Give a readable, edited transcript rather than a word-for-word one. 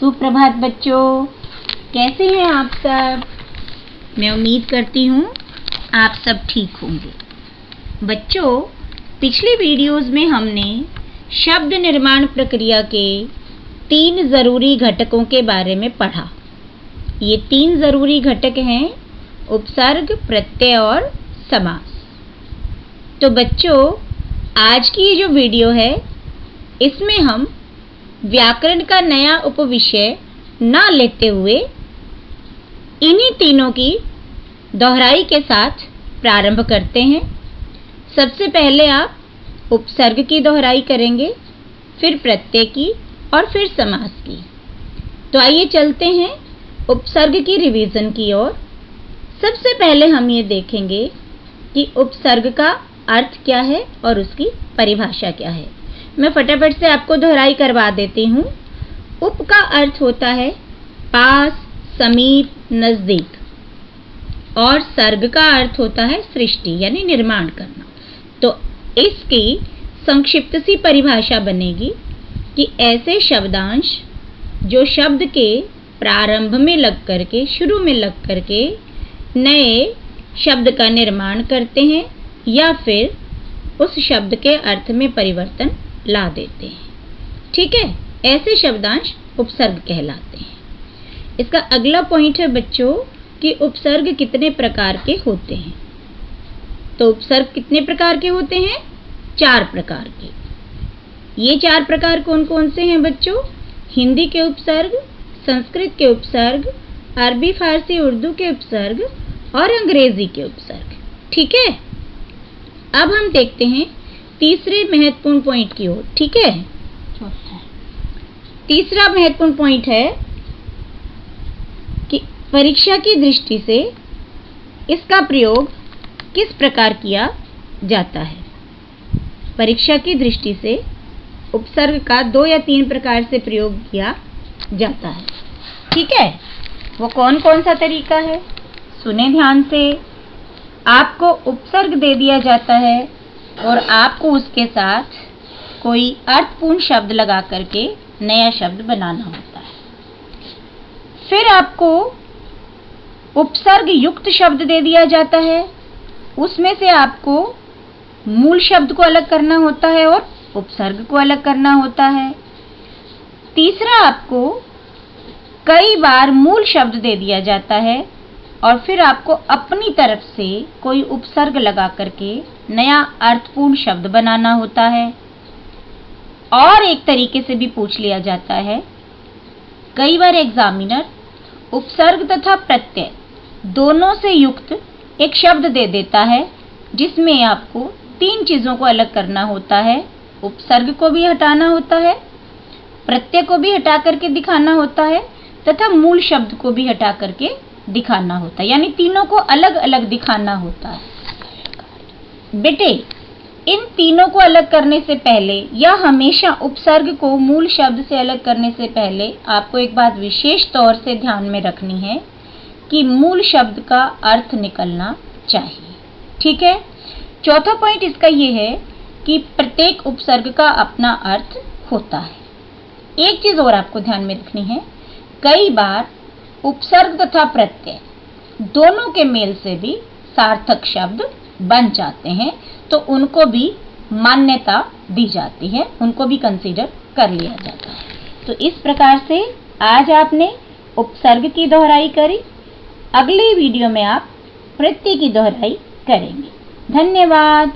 सुप्रभात बच्चों, कैसे हैं आप सब। मैं उम्मीद करती हूँ आप सब ठीक होंगे। बच्चों, पिछली वीडियोस में हमने शब्द निर्माण प्रक्रिया के 3 ज़रूरी घटकों के बारे में पढ़ा। ये 3 ज़रूरी घटक हैं उपसर्ग, प्रत्यय और समास। तो बच्चों, आज की ये जो वीडियो है इसमें हम व्याकरण का नया उपविषय ना लेते हुए इन्हीं तीनों की दोहराई के साथ प्रारंभ करते हैं। सबसे पहले आप उपसर्ग की दोहराई करेंगे, फिर प्रत्यय की और फिर समास की। तो आइए चलते हैं उपसर्ग की रिवीजन की ओर। सबसे पहले हम ये देखेंगे कि उपसर्ग का अर्थ क्या है और उसकी परिभाषा क्या है। मैं फटाफट से आपको दोहराई करवा देती हूँ। उप का अर्थ होता है पास, समीप, नज़दीक, और सर्ग का अर्थ होता है सृष्टि यानी निर्माण करना। तो इसकी संक्षिप्त सी परिभाषा बनेगी कि ऐसे शब्दांश जो शब्द के प्रारंभ में लग करके, शुरू में लग करके नए शब्द का निर्माण करते हैं या फिर उस शब्द के अर्थ में परिवर्तन ला देते हैं। ठीक है, ऐसे शब्दांश उपसर्ग कहलाते हैं। इसका अगला पॉइंट है बच्चों कि उपसर्ग कितने प्रकार के होते हैं। तो उपसर्ग कितने प्रकार के होते हैं? 4 प्रकार के। ये 4 प्रकार कौन कौन से हैं बच्चों? हिंदी के उपसर्ग, संस्कृत के उपसर्ग, अरबी, फारसी, उर्दू के उपसर्ग और अंग्रेजी के उपसर्ग। ठीक है, अब हम देखते हैं तीसरे महत्वपूर्ण पॉइंट की ओर। ठीक है, तीसरा महत्वपूर्ण पॉइंट है कि परीक्षा की दृष्टि से इसका प्रयोग किस प्रकार किया जाता है। परीक्षा की दृष्टि से उपसर्ग का 2 या 3 प्रकार से प्रयोग किया जाता है। ठीक है, वो कौन कौन सा तरीका है? सुने ध्यान से। आपको उपसर्ग दे दिया जाता है और आपको उसके साथ कोई अर्थपूर्ण शब्द लगा करके नया शब्द बनाना होता है। फिर आपको उपसर्ग युक्त शब्द दे दिया जाता है, उसमें से आपको मूल शब्द को अलग करना होता है और उपसर्ग को अलग करना होता है। तीसरा, आपको कई बार मूल शब्द दे दिया जाता है और फिर आपको अपनी तरफ से कोई उपसर्ग लगा करके नया अर्थपूर्ण शब्द बनाना होता है। और एक तरीके से भी पूछ लिया जाता है, कई बार एग्जामिनर उपसर्ग तथा प्रत्यय दोनों से युक्त एक शब्द दे देता है जिसमें आपको 3 चीज़ों को अलग करना होता है। उपसर्ग को भी हटाना होता है, प्रत्यय को भी हटा करके दिखाना होता है तथा मूल शब्द को भी हटा करके दिखाना होता है, यानी तीनों को अलग अलग दिखाना होता है। बेटे, इन तीनों को अलग करने से पहले या हमेशा उपसर्ग को मूल शब्द से अलग करने से पहले आपको एक बात विशेष तौर से ध्यान में रखनी है कि मूल शब्द का अर्थ निकलना चाहिए। ठीक है, चौथा पॉइंट इसका ये है कि प्रत्येक उपसर्ग का अपना अर्थ होता है। एक चीज और आपको ध्यान में रखनी है, कई बार उपसर्ग तथा प्रत्यय दोनों के मेल से भी सार्थक शब्द बन जाते हैं, तो उनको भी मान्यता दी जाती है, उनको भी कंसीडर कर लिया जाता है। तो इस प्रकार से आज आपने उपसर्ग की दोहराई करी। अगली वीडियो में आप प्रत्यय की दोहराई करेंगे। धन्यवाद।